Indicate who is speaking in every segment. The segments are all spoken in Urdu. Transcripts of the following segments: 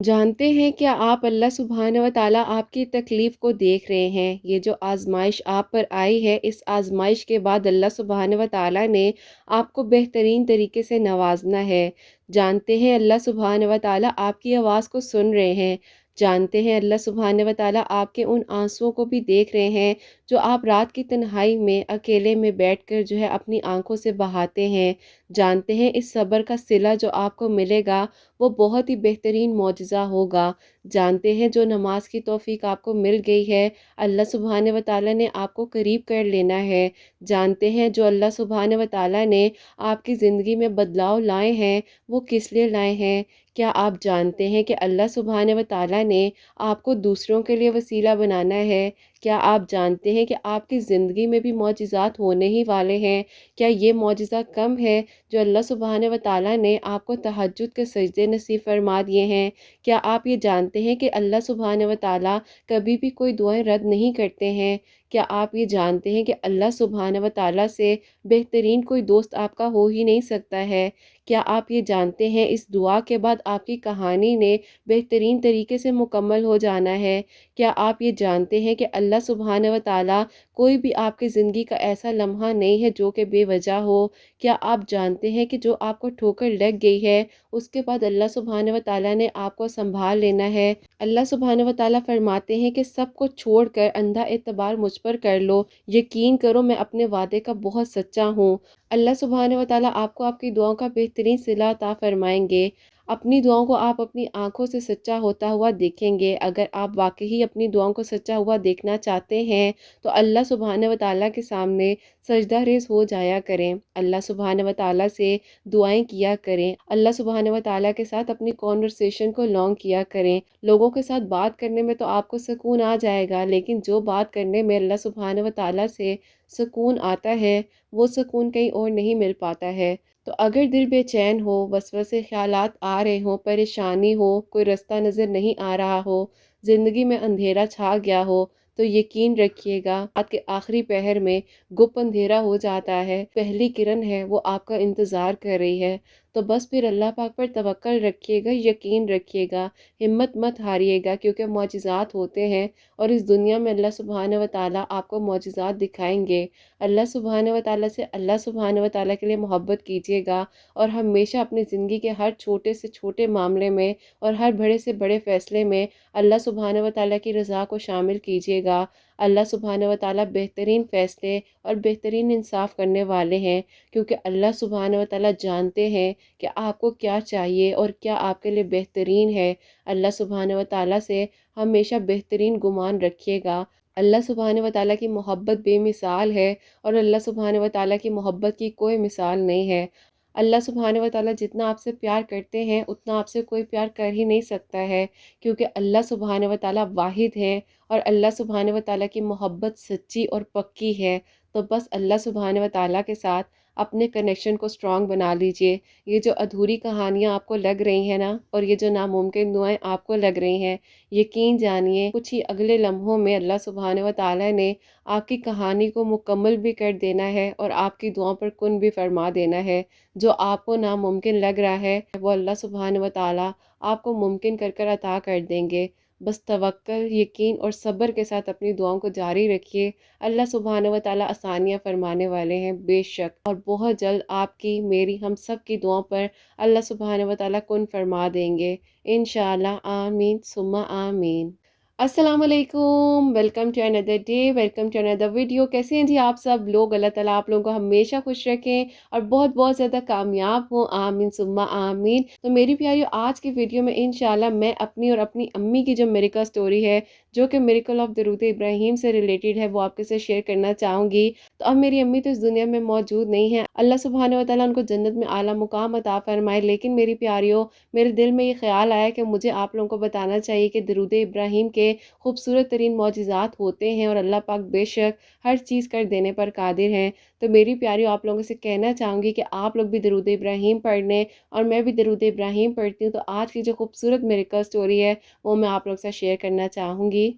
Speaker 1: جانتے ہیں کیا آپ اللہ سبحانہ و تعالیٰ آپ کی تکلیف کو دیکھ رہے ہیں؟ یہ جو آزمائش آپ پر آئی ہے، اس آزمائش کے بعد اللہ سبحانہ و تعالیٰ نے آپ کو بہترین طریقے سے نوازنا ہے۔ جانتے ہیں اللہ سبحانہ و تعالیٰ آپ کی آواز کو سن رہے ہیں۔ جانتے ہیں اللہ سبحانہ و تعالیٰ آپ کے ان آنسوؤں کو بھی دیکھ رہے ہیں جو آپ رات کی تنہائی میں اکیلے میں بیٹھ کر جو ہے اپنی آنکھوں سے بہاتے ہیں۔ جانتے ہیں اس صبر کا صلہ جو آپ کو ملے گا وہ بہت ہی بہترین معجزہ ہوگا۔ جانتے ہیں جو نماز کی توفیق آپ کو مل گئی ہے، اللہ سبحانہ و تعالیٰ نے آپ کو قریب کر لینا ہے۔ جانتے ہیں جو اللہ سبحانہ و تعالیٰ نے آپ کی زندگی میں بدلاؤ لائے ہیں وہ کس لیے لائے ہیں؟ کیا آپ جانتے ہیں کہ اللہ سبحانہ و تعالیٰ نے آپ کو دوسروں کے لیے وسیلہ بنانا ہے؟ کیا آپ جانتے ہیں کہ آپ کی زندگی میں بھی معجزات ہونے ہی والے ہیں؟ کیا یہ معجزہ کم ہے جو اللہ سبحانہ و تعالیٰ نے آپ کو تہجد کے سجدے نصیب فرما دیے ہیں؟ کیا آپ یہ جانتے ہیں کہ اللہ سبحانہ و تعالیٰ کبھی بھی کوئی دعائیں رد نہیں کرتے ہیں؟ کیا آپ یہ جانتے ہیں کہ اللہ سبحانہ و تعالیٰ سے بہترین کوئی دوست آپ کا ہو ہی نہیں سکتا ہے؟ کیا آپ یہ جانتے ہیں اس دعا کے بعد آپ کی کہانی نے بہترین طریقے سے مکمل ہو جانا ہے؟ کیا آپ یہ جانتے ہیں کہ اللہ سبحانہ و تعالیٰ کوئی بھی آپ کی زندگی کا ایسا لمحہ نہیں ہے جو کہ بے وجہ ہو؟ کیا آپ جانتے ہیں کہ جو آپ کو ٹھوکر لگ گئی ہے اس کے بعد اللہ سبحانہ و تعالیٰ نے آپ کو سنبھال لینا ہے؟ اللہ سبحانہ و تعالیٰ فرماتے ہیں کہ سب کو چھوڑ کر اندھا اعتبار مجھ پر کر لو، یقین کرو میں اپنے وعدے کا بہت سچا ہوں۔ اللہ سبحانہ و تعالیٰ آپ کو آپ کی دعاؤں کا بہترین صلہ عطا فرمائیں گے۔ اپنی دعاؤں کو آپ اپنی آنکھوں سے سچا ہوتا ہوا دیکھیں گے۔ اگر آپ واقعی اپنی دعاؤں کو سچا ہوا دیکھنا چاہتے ہیں تو اللہ سبحانہ و تعالیٰ کے سامنے سجدہ ریز ہو جایا کریں، اللہ سبحانہ و تعالیٰ سے دعائیں کیا کریں، اللہ سبحانہ و تعالیٰ کے ساتھ اپنی کانورسیشن کو لانگ کیا کریں۔ لوگوں کے ساتھ بات کرنے میں تو آپ کو سکون آ جائے گا، لیکن جو بات کرنے میں اللہ سبحانہ و تعالیٰ سے سکون آتا ہے وہ سکون کہیں اور نہیں مل پاتا ہے۔ تو اگر دل بے چین ہو، وسوسے خیالات آ رہے ہوں، پریشانی ہو، کوئی رستہ نظر نہیں آ رہا ہو، زندگی میں اندھیرا چھا گیا ہو، تو یقین رکھیے گا رات کے آخری پہر میں گپ اندھیرا ہو جاتا ہے، پہلی کرن ہے وہ آپ کا انتظار کر رہی ہے۔ تو بس پھر اللہ پاک پر توکل رکھیے گا، یقین رکھیے گا، ہمت مت ہاریے گا، کیونکہ معجزات ہوتے ہیں اور اس دنیا میں اللہ سبحانہ و تعالیٰ آپ کو معجزات دکھائیں گے۔ اللہ سبحانہ و تعالیٰ سے اللہ سبحانہ و تعالیٰ کے لیے محبت کیجیے گا اور ہمیشہ اپنی زندگی کے ہر چھوٹے سے چھوٹے معاملے میں اور ہر بڑے سے بڑے فیصلے میں اللہ سبحانہ و تعالیٰ کی رضا کو شامل کیجیے گا۔ اللہ سبحانہ و تعالیٰ بہترین فیصلے اور بہترین انصاف کرنے والے ہیں، کیونکہ اللہ سبحانہ و تعالیٰ جانتے ہیں کہ آپ کو کیا چاہیے اور کیا آپ کے لیے بہترین ہے۔ اللہ سبحانہ و تعالیٰ سے ہمیشہ بہترین گمان رکھیے گا۔ اللہ سبحانہ و تعالیٰ کی محبت بے مثال ہے اور اللہ سبحانہ و تعالیٰ کی محبت کی کوئی مثال نہیں ہے۔ اللہ سبحانہ و تعالیٰ جتنا آپ سے پیار کرتے ہیں اتنا آپ سے کوئی پیار کر ہی نہیں سکتا ہے، کیونکہ اللہ سبحانہ و تعالیٰ واحد ہیں اور اللہ سبحانہ و تعالیٰ کی محبت سچی اور پکی ہے۔ تو بس اللہ سبحانہ و تعالیٰ کے ساتھ اپنے کنیکشن کو سٹرونگ بنا لیجئے۔ یہ جو ادھوری کہانیاں آپ کو لگ رہی ہیں نا، اور یہ جو ناممکن دعائیں آپ کو لگ رہی ہیں، یقین جانیے کچھ ہی اگلے لمحوں میں اللہ سبحانہ و تعالیٰ نے آپ کی کہانی کو مکمل بھی کر دینا ہے اور آپ کی دعاؤں پر کن بھی فرما دینا ہے۔ جو آپ کو ناممکن لگ رہا ہے وہ اللہ سبحانہ و تعالیٰ آپ کو ممکن کر کر عطا کر دیں گے۔ بس توکل، یقین اور صبر کے ساتھ اپنی دعاؤں کو جاری رکھیے۔ اللہ سبحانہ و تعالیٰ آسانیاں فرمانے والے ہیں بے شک، اور بہت جلد آپ کی، میری، ہم سب کی دعاؤں پر اللہ سبحانہ و تعالیٰ کن فرما دیں گے انشاءاللہ۔ آمین ثم آمین۔ السلام علیکم، ویلکم ٹو اندر ڈے، ویلکم ٹو اندر ویڈیو۔ کیسے ہیں جی آپ سب لوگ؟ اللہ تعالیٰ آپ لوگوں کو ہمیشہ خوش رکھیں اور بہت بہت زیادہ کامیاب ہوں، آمین ثم آمین۔ تو میری پیاریو، آج کی ویڈیو میں انشاءاللہ میں اپنی اور اپنی امی کی جو میریکل سٹوری ہے، جو کہ میریکل آف درود ابراہیم سے ریلیٹڈ ہے، وہ آپ کے ساتھ شیئر کرنا چاہوں گی۔ تو اب میری امی تو اس دنیا میں موجود نہیں ہیں، اللہ سبحانہ و تعالیٰ ان کو جنت میں اعلیٰ مقام عطا فرمائے، لیکن میری پیاریو، میرے دل میں یہ خیال آیا کہ مجھے آپ لوگوں کو بتانا چاہیے کہ درود ابراہیم کے خوبصورت ترین معجزات ہوتے ہیں اور اللہ پاک بے شک ہر چیز کر دینے پر قادر ہیں۔ تو میری پیاریو، آپ لوگوں سے کہنا چاہوں گی کہ آپ لوگ بھی درود ابراہیم پڑھ لیں اور میں بھی درود ابراہیم پڑھتی ہوں۔ تو آج کی جو خوبصورت میریکل سٹوری ہے وہ میں آپ لوگ سے شیئر کرنا چاہوں گی۔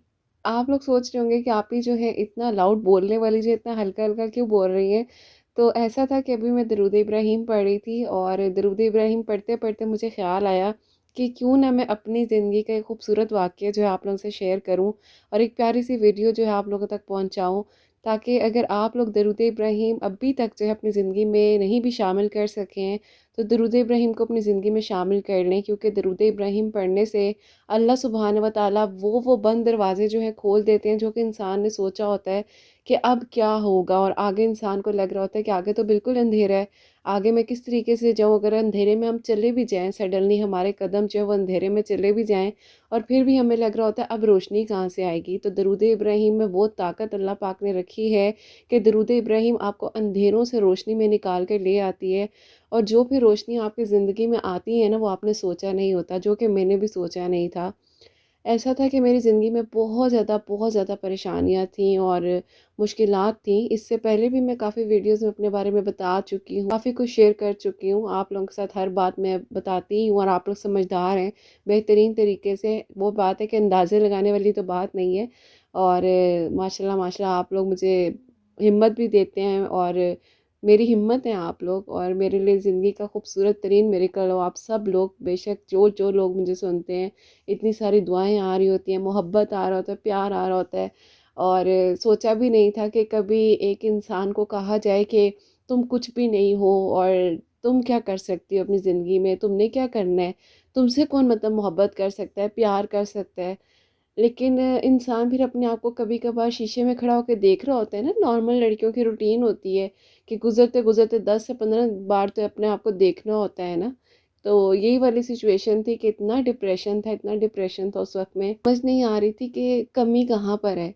Speaker 1: آپ لوگ سوچ رہے ہوں گے کہ آپ ہی جو ہے اتنا لاؤڈ بولنے والی جو اتنا ہلکا ہلکا کیوں بول رہی ہیں؟ تو ایسا تھا کہ ابھی میں درود ابراہیم پڑھ رہی تھی اور درود ابراہیم پڑھتے پڑھتے مجھے خیال آیا کہ کیوں نہ میں اپنی زندگی کا ایک خوبصورت واقعہ جو ہے آپ لوگوں سے شیئر کروں، اور ایک پیاری سی ویڈیو جو ہے آپ لوگوں تک پہنچاؤں، تاکہ اگر آپ لوگ درود ابراہیم ابھی تک جو ہے اپنی زندگی میں نہیں بھی شامل کر سکے ہیں تو درود ابراہیم کو اپنی زندگی میں شامل کر لیں، کیونکہ درود ابراہیم پڑھنے سے اللہ سبحانہ و تعالیٰ وہ بند دروازے جو ہیں کھول دیتے ہیں جو کہ انسان نے سوچا ہوتا ہے کہ اب کیا ہوگا، اور آگے انسان کو لگ رہا ہوتا ہے کہ آگے تو بالکل اندھیرا ہے، آگے میں کس طریقے سے جاؤں، اگر اندھیرے میں ہم چلے بھی جائیں، سڈنلی ہمارے قدم جو ہے وہ اندھیرے میں چلے بھی جائیں اور پھر بھی ہمیں لگ رہا ہوتا ہے اب روشنی کہاں سے آئے گی، تو درود ابراہیم میں وہ طاقت اللہ پاک نے رکھی ہے کہ درود ابراہیم آپ کو اندھیروں سے روشنی میں نکال کر لے آتی ہے، اور جو بھی روشنی آپ کی زندگی میں آتی ہے نا، وہ آپ نے سوچا نہیں ہوتا، جو کہ میں نے بھی سوچا نہیں تھا۔ ایسا تھا کہ میری زندگی میں بہت زیادہ پریشانیاں تھیں اور مشکلات تھیں۔ اس سے پہلے بھی میں کافی ویڈیوز میں اپنے بارے میں بتا چکی ہوں، کافی کچھ شیئر کر چکی ہوں، آپ لوگوں کے ساتھ ہر بات میں بتاتی ہوں، اور آپ لوگ سمجھدار ہیں بہترین طریقے سے۔ وہ بات ہے کہ اندازے لگانے والی تو بات نہیں ہے، اور ماشاءاللہ آپ لوگ مجھے ہمت بھی دیتے ہیں، اور میری ہمت ہیں آپ لوگ، اور میرے لیے زندگی کا خوبصورت ترین میریکل ہو آپ سب لوگ، بے شک جو لوگ مجھے سنتے ہیں، اتنی ساری دعائیں آ رہی ہوتی ہیں، محبت آ رہا ہوتا ہے، پیار آ رہا ہوتا ہے، اور سوچا بھی نہیں تھا کہ کبھی ایک انسان کو کہا جائے کہ تم کچھ بھی نہیں ہو، اور تم کیا کر سکتی ہو اپنی زندگی میں، تم نے کیا کرنا ہے، تم سے کون مطلب محبت کر سکتا ہے، پیار کر سکتا ہے۔ لیکن انسان پھر اپنے آپ کو کبھی کبھار شیشے میں کھڑا ہو کے دیکھ رہا ہوتا ہے نا، نارمل لڑکیوں کی روٹین ہوتی ہے کہ گزرتے گزرتے 10 سے 15 بار تو اپنے آپ کو دیکھنا ہوتا ہے نا، تو یہی والی سچویشن تھی کہ اتنا ڈپریشن تھا اس وقت میں، سمجھ نہیں آ رہی تھی کہ کمی کہاں پر ہے۔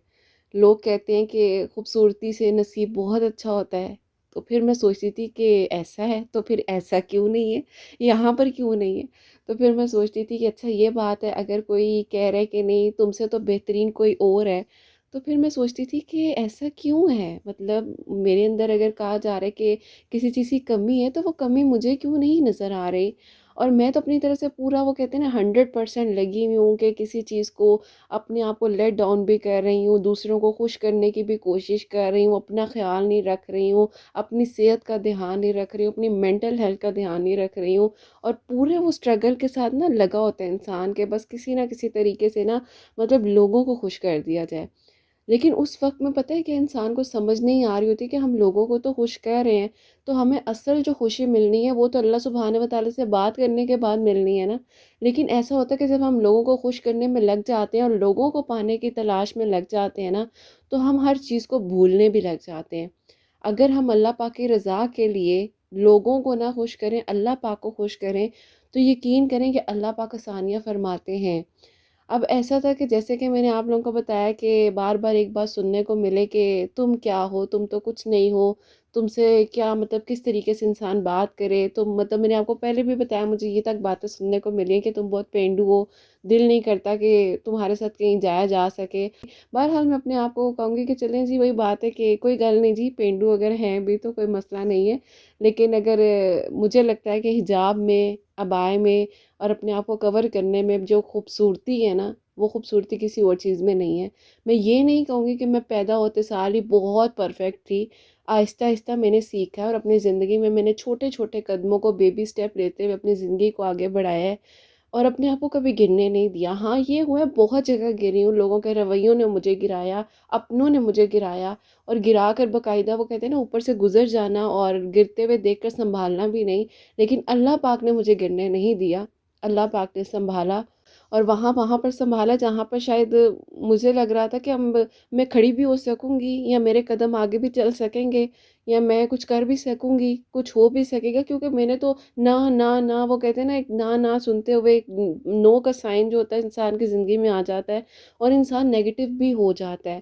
Speaker 1: لوگ کہتے ہیں کہ خوبصورتی سے نصیب بہت اچھا ہوتا ہے، تو پھر میں سوچتی تھی کہ ایسا ہے تو پھر ایسا کیوں نہیں ہے، یہاں پر کیوں نہیں ہے؟ تو پھر میں سوچتی تھی کہ اچھا یہ بات ہے، اگر کوئی کہہ رہا ہے کہ نہیں تم سے تو بہترین کوئی اور ہے، تو پھر میں سوچتی تھی کہ ایسا کیوں ہے، مطلب میرے اندر اگر کہا جا رہا ہے کہ کسی چیز کی کمی ہے تو وہ کمی مجھے کیوں نہیں نظر آ رہی، اور میں تو اپنی طرف سے پورا وہ کہتے ہیں نا 100% لگی ہوئی ہوں کہ کسی چیز کو اپنے آپ کو لیٹ ڈاؤن بھی کر رہی ہوں، دوسروں کو خوش کرنے کی بھی کوشش کر رہی ہوں، اپنا خیال نہیں رکھ رہی ہوں، اپنی صحت کا دھیان نہیں رکھ رہی ہوں، اپنی مینٹل ہیلتھ کا دھیان نہیں رکھ رہی ہوں، اور پورے وہ اسٹرگل کے ساتھ نا لگا ہوتا ہے انسان کے بس کسی نہ کسی طریقے سے نا مطلب لوگوں کو خوش کر دیا جائے۔ لیکن اس وقت میں پتہ ہے کہ انسان کو سمجھ نہیں آ رہی ہوتی کہ ہم لوگوں کو تو خوش کر رہے ہیں، تو ہمیں اصل جو خوشی ملنی ہے وہ تو اللہ سبحانہ و تعالیٰ سے بات کرنے کے بعد ملنی ہے نا۔ لیکن ایسا ہوتا ہے کہ جب ہم لوگوں کو خوش کرنے میں لگ جاتے ہیں اور لوگوں کو پانے کی تلاش میں لگ جاتے ہیں نا، تو ہم ہر چیز کو بھولنے بھی لگ جاتے ہیں۔ اگر ہم اللہ پاک کی رضا کے لیے لوگوں کو نہ خوش کریں، اللہ پاک کو خوش کریں، تو یقین کریں کہ اللہ پاک آسانیاں فرماتے ہیں۔ اب ایسا تھا کہ جیسے کہ میں نے آپ لوگوں کو بتایا کہ بار بار ایک بات سننے کو ملے کہ تم کیا ہو، تم تو کچھ نہیں ہو، تم سے کیا مطلب کس طریقے سے انسان بات کرے، تم مطلب میں نے آپ کو پہلے بھی بتایا مجھے یہ تک باتیں سننے کو ملی ہیں کہ تم بہت پینڈو ہو، دل نہیں کرتا کہ تمہارے ساتھ کہیں جایا جا سکے۔ بہرحال میں اپنے آپ کو کہوں گی کہ چلیں جی وہی بات ہے کہ کوئی گل نہیں جی، پینڈو اگر ہیں بھی تو کوئی مسئلہ نہیں ہے، لیکن اگر مجھے لگتا ہے کہ حجاب میں، عبائے میں اور اپنے آپ کو کور کرنے میں جو خوبصورتی ہے نا، وہ خوبصورتی کسی اور چیز میں نہیں ہے۔ میں یہ نہیں کہوں گی کہ میں پیدا ہوتے سال ہی بہت پرفیکٹ تھی، آہستہ آہستہ میں نے سیکھا ہے، اور اپنی زندگی میں نے چھوٹے چھوٹے قدموں کو بیبی سٹیپ لیتے ہوئے اپنی زندگی کو آگے بڑھایا ہے، اور اپنے آپ کو کبھی گرنے نہیں دیا۔ ہاں یہ ہوا ہے بہت جگہ گری ہوں، لوگوں کے رویوں نے مجھے گرایا، اپنوں نے مجھے گرایا، اور گرا کر باقاعدہ وہ کہتے ہیں نا اوپر سے گزر جانا اور گرتے ہوئے دیکھ کر سنبھالنا بھی نہیں، لیکن اللہ پاک نے مجھے گرنے نہیں دیا، اللہ پاک نے سنبھالا، اور وہاں وہاں پر سنبھالا جہاں پر شاید مجھے لگ رہا تھا کہ اب میں کھڑی بھی ہو سکوں گی، یا میرے قدم آگے بھی چل سکیں گے، یا میں کچھ کر بھی سکوں گی، کچھ ہو بھی سکے گا، کیونکہ میں نے تو نہ وہ کہتے ہیں نا ایک نہ سنتے ہوئے ایک نو کا سائن جو ہوتا ہے انسان کی زندگی میں آ جاتا ہے، اور انسان نیگیٹو بھی ہو جاتا ہے۔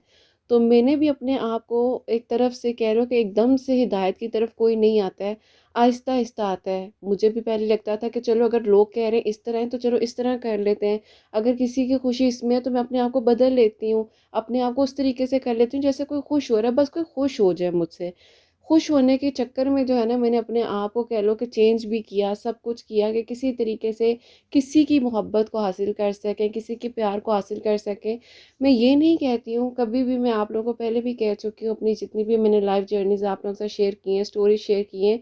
Speaker 1: تو میں نے بھی اپنے آپ کو ایک طرف سے کہہ رہا ہوں کہ ایک دم سے ہدایت کی طرف کوئی نہیں آتا ہے، آہستہ آہستہ آتا ہے۔ مجھے بھی پہلے لگتا تھا کہ چلو اگر لوگ کہہ رہے ہیں اس طرح ہے تو چلو اس طرح کر لیتے ہیں، اگر کسی کی خوشی اس میں ہے تو میں اپنے آپ کو بدل لیتی ہوں، اپنے آپ کو اس طریقے سے کر لیتی ہوں جیسے کوئی خوش ہو رہا ہے، بس کوئی خوش ہو جائے مجھ سے۔ خوش ہونے کے چکر میں جو ہے نا میں نے اپنے آپ کو کہہ لو کہ چینج بھی کیا، سب کچھ کیا کہ کسی طریقے سے کسی کی محبت کو حاصل کر سکیں، کسی کے پیار کو حاصل کر سکیں۔ میں یہ نہیں کہتی ہوں، کبھی بھی میں آپ لوگوں کو پہلے بھی کہہ چکی ہوں، اپنی جتنی بھی میں نے لائف جرنیز آپ لوگوں سے شیئر کی ہیں، سٹوری شیئر کی ہیں،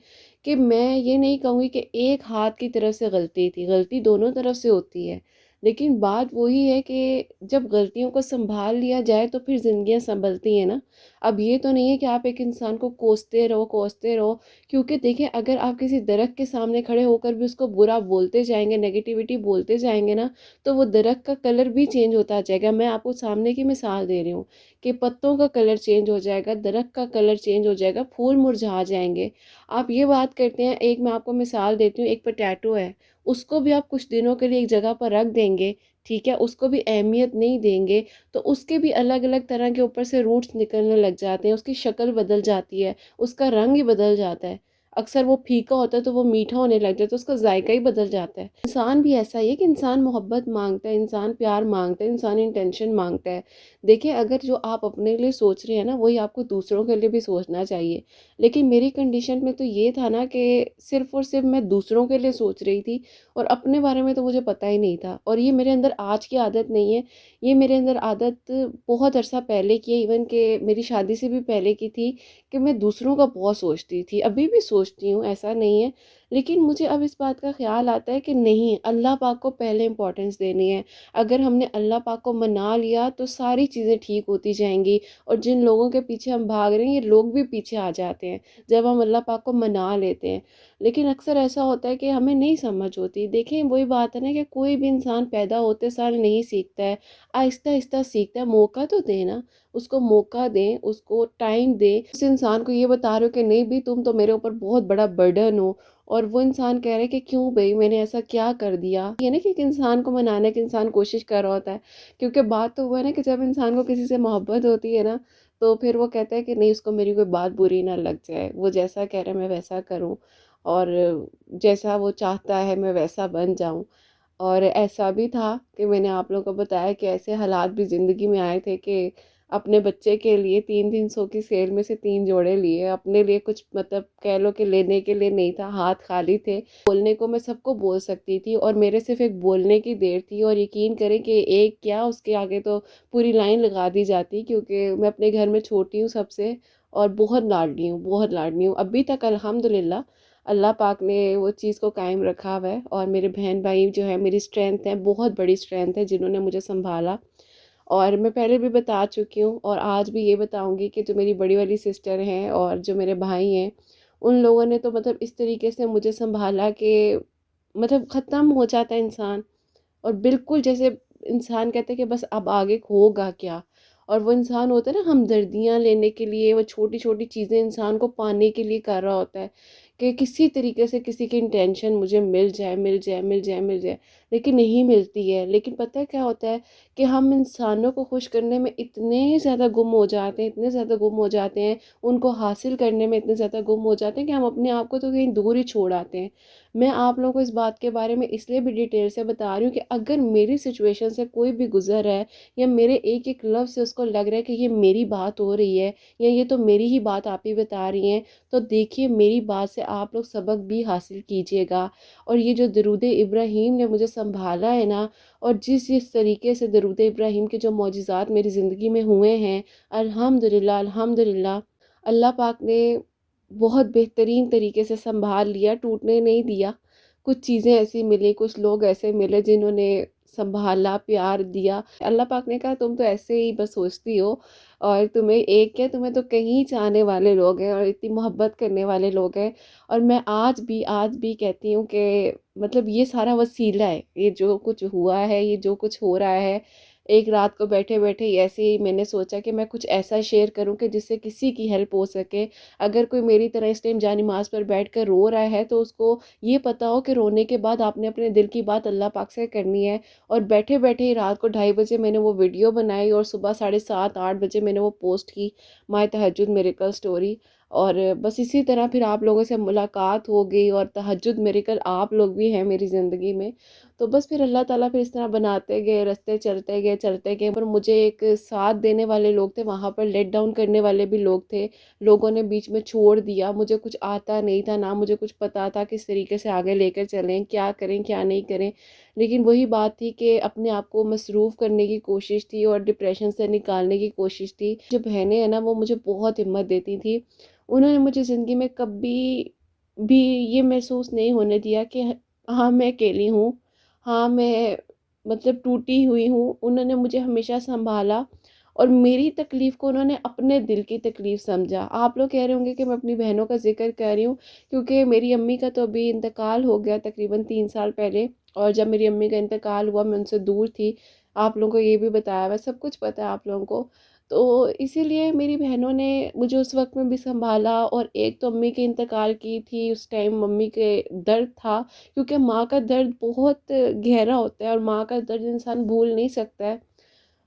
Speaker 1: کہ میں یہ نہیں کہوں گی کہ ایک ہاتھ کی طرف سے غلطی تھی، غلطی دونوں طرف سے ہوتی ہے، لیکن بات وہی ہے کہ جب غلطیوں کو سنبھال لیا جائے تو پھر زندگیاں سنبھلتی ہیں نا۔ اب یہ تو نہیں ہے کہ آپ ایک انسان کو کوستے رہو، کیونکہ دیکھیں اگر آپ کسی درخت کے سامنے کھڑے ہو کر بھی اس کو برا بولتے جائیں گے، نیگیٹیوٹی بولتے جائیں گے نا، تو وہ درخت کا کلر بھی چینج ہوتا جائے گا۔ میں آپ کو سامنے کی مثال دے رہی ہوں کہ پتوں کا کلر چینج ہو جائے گا، درخت کا کلر چینج ہو جائے گا، پھول مرجھا جائیں گے۔ آپ یہ بات کرتے ہیں، ایک میں آپ کو مثال دیتی ہوں، ایک پوٹیٹو ہے، اس کو بھی آپ کچھ دنوں کے لیے ایک جگہ پر رکھ دیں گے، ٹھیک ہے، اس کو بھی اہمیت نہیں دیں گے تو اس کے بھی الگ الگ طرح کے اوپر سے روٹس نکلنے لگ جاتے ہیں، اس کی شکل بدل جاتی ہے، اس کا رنگ ہی بدل جاتا ہے۔ اکثر وہ پھیکا ہوتا ہے تو وہ میٹھا ہونے لگ جاتا ہے، تو اس کا ذائقہ ہی بدل جاتا ہے۔ انسان بھی ایسا ہی ہے کہ انسان محبت مانگتا ہے، انسان پیار مانگتا ہے، انسان انٹینشن مانگتا ہے۔ دیکھیں اگر جو آپ اپنے لیے سوچ رہے ہیں نا وہی آپ کو دوسروں کے لیے بھی سوچنا چاہیے، لیکن میری کنڈیشن میں تو یہ تھا نا کہ صرف اور صرف میں دوسروں کے لیے سوچ رہی تھی اور اپنے بارے میں تو مجھے پتہ ہی نہیں تھا۔ اور یہ میرے اندر آج کی عادت نہیں ہے، یہ میرے اندر عادت بہت عرصہ پہلے کی ہے، ایون کہ میری شادی سے بھی پہلے کی تھی کہ میں دوسروں کا بہت سوچتی تھی، ابھی بھی سوچتی ہوں، ایسا نہیں ہے، لیکن مجھے اب اس بات کا خیال آتا ہے کہ نہیں، اللہ پاک کو پہلے امپورٹنس دینی ہے۔ اگر ہم نے اللہ پاک کو منا لیا تو ساری چیزیں ٹھیک ہوتی جائیں گی، اور جن لوگوں کے پیچھے ہم بھاگ رہے ہیں یہ لوگ بھی پیچھے آ جاتے ہیں جب ہم اللہ پاک کو منا لیتے ہیں۔ لیکن اکثر ایسا ہوتا ہے کہ ہمیں نہیں سمجھ ہوتی۔ دیکھیں وہی بات ہے نا کہ کوئی بھی انسان پیدا ہوتے سال نہیں سیکھتا ہے، آہستہ آہستہ سیکھتا ہے۔ موقع تو دیں نا، اس کو موقع دیں، اس کو ٹائم دیں۔ اس انسان کو یہ بتا رہے ہو کہ نہیں بھی تم تو میرے اوپر بہت بڑا برڈن ہو، اور وہ انسان کہہ رہے کہ کیوں بھائی میں نے ایسا کیا کر دیا، یہ نا کہ ایک انسان کو منانے کے انسان کوشش کر رہا ہوتا ہے، کیونکہ بات تو وہ ہے نا کہ جب انسان کو کسی سے محبت ہوتی ہے نا تو پھر وہ کہتا ہے کہ نہیں اس کو میری کوئی بات بری نہ لگ جائے، وہ جیسا کہہ رہا ہے میں ویسا کروں، اور جیسا وہ چاہتا ہے میں ویسا بن جاؤں۔ اور ایسا بھی تھا کہ میں نے آپ لوگوں کو بتایا کہ ایسے حالات بھی زندگی میں آئے تھے کہ اپنے بچے کے لیے 300 کی سیل میں سے 3 جوڑے لیے، اپنے لیے کچھ مطلب کہہ لو کہ لینے کے لیے نہیں تھا، ہاتھ خالی تھے۔ بولنے کو میں سب کو بول سکتی تھی اور میرے صرف ایک بولنے کی دیر تھی، اور یقین کریں کہ ایک کیا اس کے آگے تو پوری لائن لگا دی جاتی، کیونکہ میں اپنے گھر میں چھوٹی ہوں سب سے، اور بہت لاڈلی ہوں، بہت لاڈلی ہوں ابھی تک الحمدللہ۔ اللہ پاک نے وہ چیز کو قائم رکھا ہوا ہے، اور میرے بہن بھائی جو ہے میری اسٹرینتھ ہے، بہت بڑی اسٹرینتھ ہے، جنہوں نے مجھے سنبھالا۔ اور میں پہلے بھی بتا چکی ہوں اور آج بھی یہ بتاؤں گی کہ جو میری بڑی والی سسٹر ہیں اور جو میرے بھائی ہیں، ان لوگوں نے تو مطلب اس طریقے سے مجھے سنبھالا کہ مطلب ختم ہو جاتا ہے انسان، اور بالکل جیسے انسان کہتے ہیں کہ بس اب آگے ہوگا کیا، اور وہ انسان ہوتا ہے نا ہمدردیاں لینے کے لیے، وہ چھوٹی چھوٹی چیزیں انسان کو پانے کے لیے کر رہا ہوتا ہے کہ کسی طریقے سے کسی کی انٹینشن مجھے مل جائے مل جائے مل جائے مل جائے، لیکن نہیں ملتی ہے۔ لیکن پتہ ہے کیا ہوتا ہے کہ ہم انسانوں کو خوش کرنے میں اتنے زیادہ گم ہو جاتے ہیں، اتنے زیادہ گم ہو جاتے ہیں، ان کو حاصل کرنے میں اتنے زیادہ گم ہو جاتے ہیں کہ ہم اپنے آپ کو تو کہیں دور ہی چھوڑ آتے ہیں۔ میں آپ لوگوں کو اس بات کے بارے میں اس لیے بھی ڈیٹیل سے بتا رہی ہوں کہ اگر میری سچویشن سے کوئی بھی گزر ہے، یا میرے ایک ایک لفظ سے اس کو لگ رہا ہے کہ یہ میری بات ہو رہی ہے، یا یہ تو میری ہی بات آپ ہی بتا رہی ہیں، تو دیکھیے میری بات سے آپ لوگ سبق بھی حاصل کیجئے گا۔ اور یہ جو درود ابراہیم نے مجھے سنبھالا ہے نا، اور جس طریقے سے درود ابراہیم کے جو معجزات میری زندگی میں ہوئے ہیں، الحمدللہ الحمدللہ، اللہ پاک نے بہت بہترین طریقے سے سنبھال لیا، ٹوٹنے نہیں دیا۔ کچھ چیزیں ایسی ملی، کچھ لوگ ایسے ملے جنہوں نے سنبھالا، پیار دیا۔ اللہ پاک نے کہا تم تو ایسے ہی بس سوچتی ہو، اور تمہیں ایک کیا، تمہیں تو کہیں چاہنے والے لوگ ہیں اور اتنی محبت کرنے والے لوگ ہیں۔ اور میں آج بھی کہتی ہوں کہ مطلب یہ سارا وسیلہ ہے، یہ جو کچھ ہوا ہے، یہ جو کچھ ہو رہا ہے، ایک رات کو بیٹھے بیٹھے ایسے ہی میں نے سوچا کہ میں کچھ ایسا شیئر کروں کہ جس سے کسی کی ہیلپ ہو سکے۔ اگر کوئی میری طرح اس ٹائم جا نماز پر بیٹھ کر رو رہا ہے تو اس کو یہ پتا ہو کہ رونے کے بعد آپ نے اپنے دل کی بات اللہ پاک سے کرنی ہے۔ اور بیٹھے بیٹھے ہی رات کو 2:30 بجے میں نے وہ ویڈیو بنائی، اور صبح 7:30 8 بجے میں نے وہ پوسٹ کی، مائی تہجد میریکل سٹوری۔ اور بس اسی طرح پھر آپ لوگوں سے ملاقات ہو گئی، اور تہجد میریکل آپ لوگ بھی ہیں میری زندگی میں، تو بس پھر اللہ تعالیٰ پھر اس طرح بناتے گئے، رستے چلتے گئے پر مجھے ایک ساتھ دینے والے لوگ تھے، وہاں پر لیٹ ڈاؤن کرنے والے بھی لوگ تھے، لوگوں نے بیچ میں چھوڑ دیا، مجھے کچھ آتا نہیں تھا، نہ مجھے کچھ پتا تھا کس طریقے سے آگے لے کر چلیں، کیا کریں کیا نہیں کریں۔ لیکن وہی بات تھی کہ اپنے آپ کو مصروف کرنے کی کوشش تھی اور ڈپریشن سے نکالنے کی کوشش تھی۔ جو بہنیں ہیں نا وہ مجھے بہت ہمت دیتی تھی، انہوں نے مجھے زندگی میں کبھی بھی یہ محسوس نہیں ہونے دیا کہ ہاں میں اکیلی ہوں، ہاں میں مطلب ٹوٹی ہوئی ہوں۔ انہوں نے مجھے ہمیشہ سنبھالا اور میری تکلیف کو انہوں نے اپنے دل کی تکلیف سمجھا۔ آپ لوگ کہہ رہے ہوں گے کہ میں اپنی بہنوں کا ذکر کر رہی ہوں، کیونکہ میری امی کا تو ابھی انتقال ہو گیا تقریباً 3 سال پہلے، اور جب میری امی کا انتقال ہوا میں ان سے دور تھی۔ آپ لوگوں کو یہ بھی بتایا ہوا، سب کچھ پتہ ہے آپ لوگوں کو۔ تو اسی لیے میری بہنوں نے مجھے اس وقت میں بھی سنبھالا، اور ایک تو امی کے انتقال کی تھی اس ٹائم، ممی کے درد تھا، کیونکہ ماں کا درد بہت گہرا ہوتا ہے اور ماں کا درد انسان بھول نہیں سکتا ہے۔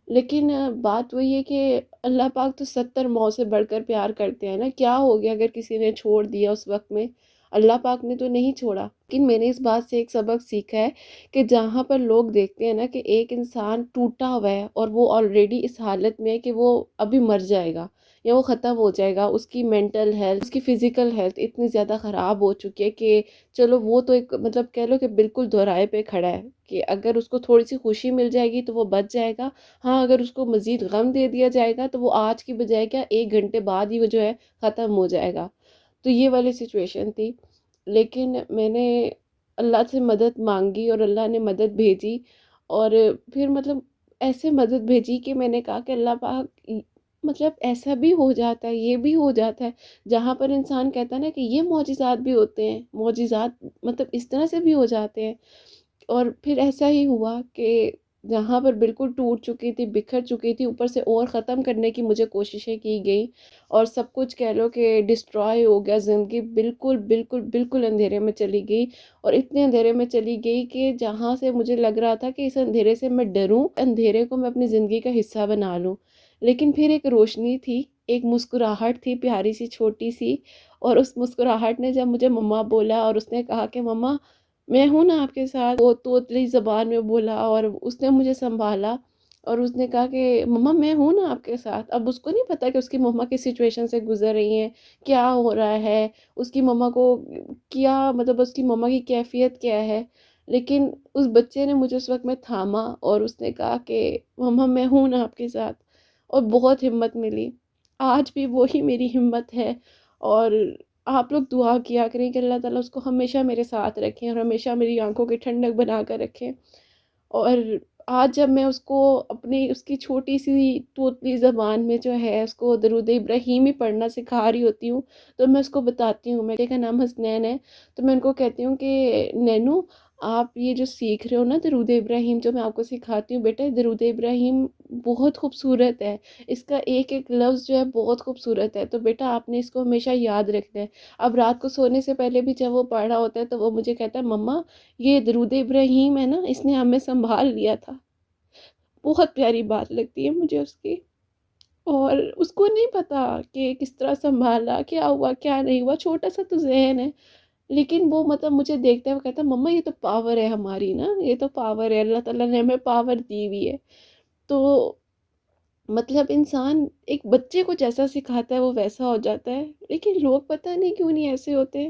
Speaker 1: لیکن بات وہی ہے کہ اللہ پاک تو 70 ماؤں سے بڑھ کر پیار کرتے ہیں نا، کیا ہو گیا اگر کسی نے چھوڑ دیا اس وقت میں؟ اللہ پاک نے تو نہیں چھوڑا۔ لیکن میں نے اس بات سے ایک سبق سیکھا ہے کہ جہاں پر لوگ دیکھتے ہیں نا کہ ایک انسان ٹوٹا ہوا ہے اور وہ آلریڈی اس حالت میں ہے کہ وہ ابھی مر جائے گا یا وہ ختم ہو جائے گا، اس کی مینٹل ہیلتھ، اس کی فزیکل ہیلتھ اتنی زیادہ خراب ہو چکی ہے کہ چلو وہ تو ایک مطلب کہہ لو کہ بالکل دورائے پہ کھڑا ہے، کہ اگر اس کو تھوڑی سی خوشی مل جائے گی تو وہ بچ جائے گا۔ ہاں اگر اس کو مزید غم دے دیا جائے گا تو وہ آج کی بجائے کیا 1 گھنٹے بعد ہی وہ جو ہے ختم ہو جائے گا۔ تو یہ والی سچویشن تھی، لیکن میں نے اللہ سے مدد مانگی اور اللہ نے مدد بھیجی، اور پھر مطلب ایسے مدد بھیجی کہ میں نے کہا کہ اللہ پاک مطلب ایسا بھی ہو جاتا ہے، یہ بھی ہو جاتا ہے، جہاں پر انسان کہتا ہے نا کہ یہ معجزات بھی ہوتے ہیں، معجزات مطلب اس طرح سے بھی ہو جاتے ہیں۔ اور پھر ایسا ہی ہوا کہ جہاں پر بالکل ٹوٹ چکی تھی، بکھر چکی تھی، اوپر سے اور ختم کرنے کی مجھے کوششیں کی گئی، اور سب کچھ کہہ لو کہ ڈسٹرائے ہو گیا، زندگی بالکل بالکل بالکل اندھیرے میں چلی گئی، اور اتنے اندھیرے میں چلی گئی کہ جہاں سے مجھے لگ رہا تھا کہ اس اندھیرے سے میں ڈروں، اندھیرے کو میں اپنی زندگی کا حصہ بنا لوں۔ لیکن پھر ایک روشنی تھی، ایک مسکراہٹ تھی پیاری سی چھوٹی سی، اور اس مسکراہٹ نے جب مجھے مما بولا اور اس نے کہا کہ مما میں ہوں نا آپ کے ساتھ، وہ توتلی زبان میں بولا، اور اس نے مجھے سنبھالا، اور اس نے کہا کہ مما میں ہوں نا آپ کے ساتھ۔ اب اس کو نہیں پتا کہ اس کی مما کس سچویشن سے گزر رہی ہیں، کیا ہو رہا ہے، اس کی مما کو کیا مطلب اس کی مما کی کیفیت کیا ہے، لیکن اس بچے نے مجھے اس وقت میں تھاما اور اس نے کہا کہ مما میں ہوں نا آپ کے ساتھ، اور بہت ہمت ملی۔ آج بھی وہی میری ہمت ہے، اور آپ لوگ دعا کیا کریں کہ اللہ تعالیٰ اس کو ہمیشہ میرے ساتھ رکھیں اور ہمیشہ میری آنکھوں کی ٹھنڈک بنا کر رکھیں۔ اور آج جب میں اس کو اپنی اس کی چھوٹی سی توتلی زبان میں جو ہے اس کو درود ابراہیم ہی پڑھنا سکھا رہی ہوتی ہوں، تو میں اس کو بتاتی ہوں، میرے کا نام حسنین ہے، تو میں ان کو کہتی ہوں کہ نینو آپ یہ جو سیکھ رہے ہو نا درود ابراہیم، جو میں آپ کو سکھاتی ہوں بیٹا، درود ابراہیم بہت خوبصورت ہے، اس کا ایک ایک لفظ جو ہے بہت خوبصورت ہے، تو بیٹا آپ نے اس کو ہمیشہ یاد رکھنا ہے۔ اب رات کو سونے سے پہلے بھی جب وہ پڑھ رہا ہوتا ہے تو وہ مجھے کہتا ہے مما یہ درود ابراہیم ہے نا، اس نے ہمیں سنبھال لیا تھا۔ بہت پیاری بات لگتی ہے مجھے اس کی، اور اس کو نہیں پتا کہ کس طرح سنبھالا، کیا ہوا کیا نہیں ہوا، چھوٹا سا تو ذہن ہے، لیکن وہ مطلب مجھے دیکھتا ہے، وہ کہتا ہے مما یہ تو پاور ہے ہماری نا، یہ تو پاور ہے، اللہ تعالیٰ نے ہمیں پاور دی ہوئی ہے۔ تو مطلب انسان ایک بچے کو جیسا سکھاتا ہے وہ ویسا ہو جاتا ہے، لیکن لوگ پتہ نہیں کیوں نہیں ایسے ہوتے،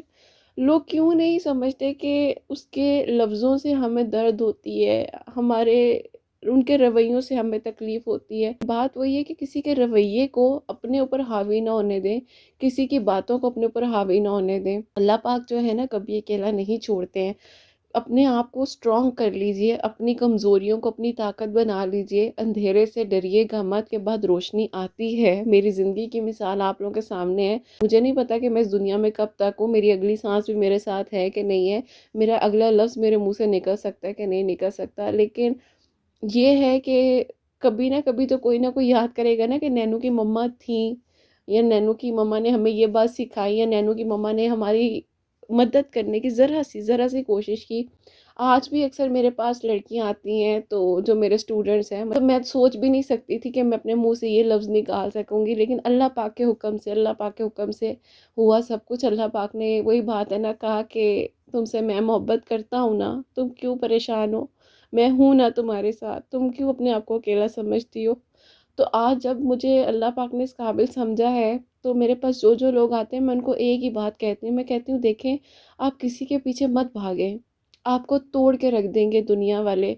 Speaker 1: لوگ کیوں نہیں سمجھتے کہ اس کے لفظوں سے ہمیں درد ہوتی ہے، ہمارے ان کے رویوں سے ہمیں تکلیف ہوتی ہے۔ بات وہی ہے کہ کسی کے رویے کو اپنے اوپر حاوی نہ ہونے دیں، کسی کی باتوں کو اپنے اوپر حاوی نہ ہونے دیں۔ اللہ پاک جو ہے نا کبھی اکیلا نہیں چھوڑتے ہیں۔ اپنے آپ کو سٹرونگ کر لیجئے، اپنی کمزوریوں کو اپنی طاقت بنا لیجئے، اندھیرے سے ڈریے گا مت کے بعد روشنی آتی ہے۔ میری زندگی کی مثال آپ لوگوں کے سامنے ہے، مجھے نہیں پتا کہ میں اس دنیا میں کب تک ہوں، میری اگلی سانس بھی میرے ساتھ ہے کہ نہیں ہے، میرا اگلا لفظ میرے منہ سے نکل سکتا ہے کہ نہیں نکل سکتا، لیکن یہ ہے کہ کبھی نہ کبھی تو کوئی نہ کوئی یاد کرے گا نا کہ نینو کی مما تھیں، یا نینو کی مما نے ہمیں یہ بات سکھائی، یا نینو کی مما نے ہماری مدد کرنے کی ذرا سی کوشش کی۔ آج بھی اکثر میرے پاس لڑکیاں آتی ہیں تو جو میرے اسٹوڈنٹس ہیں، مطلب میں سوچ بھی نہیں سکتی تھی کہ میں اپنے منہ سے یہ لفظ نکال سکوں گی، لیکن اللہ پاک کے حکم سے، اللہ پاک کے حکم سے ہوا سب کچھ۔ اللہ پاک نے وہی بات ہے نا کہا کہ تم سے میں محبت کرتا ہوں نا، تم کیوں پریشان ہو، میں ہوں نا تمہارے ساتھ، تم کیوں اپنے آپ کو اکیلا سمجھتی ہو۔ تو آج جب مجھے اللہ پاک نے اس قابل سمجھا ہے تو میرے پاس جو جو لوگ آتے ہیں میں ان کو ایک ہی بات کہتی ہوں، میں کہتی ہوں دیکھیں آپ کسی کے پیچھے مت بھاگیں، آپ کو توڑ کے رکھ دیں گے دنیا والے،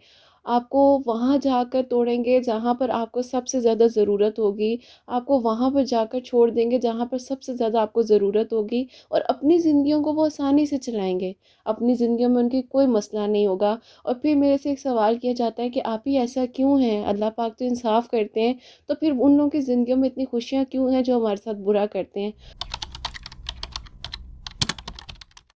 Speaker 1: آپ کو وہاں جا کر توڑیں گے جہاں پر آپ کو سب سے زیادہ ضرورت ہوگی، آپ کو وہاں پر جا کر چھوڑ دیں گے جہاں پر سب سے زیادہ آپ کو ضرورت ہوگی، اور اپنی زندگیوں کو وہ آسانی سے چلائیں گے، اپنی زندگیوں میں ان کی کوئی مسئلہ نہیں ہوگا۔ اور پھر میرے سے ایک سوال کیا جاتا ہے کہ آپ ہی ایسا کیوں ہیں، اللہ پاک تو انصاف کرتے ہیں، تو پھر ان لوگوں کی زندگیوں میں اتنی خوشیاں کیوں ہیں جو ہمارے ساتھ برا کرتے ہیں؟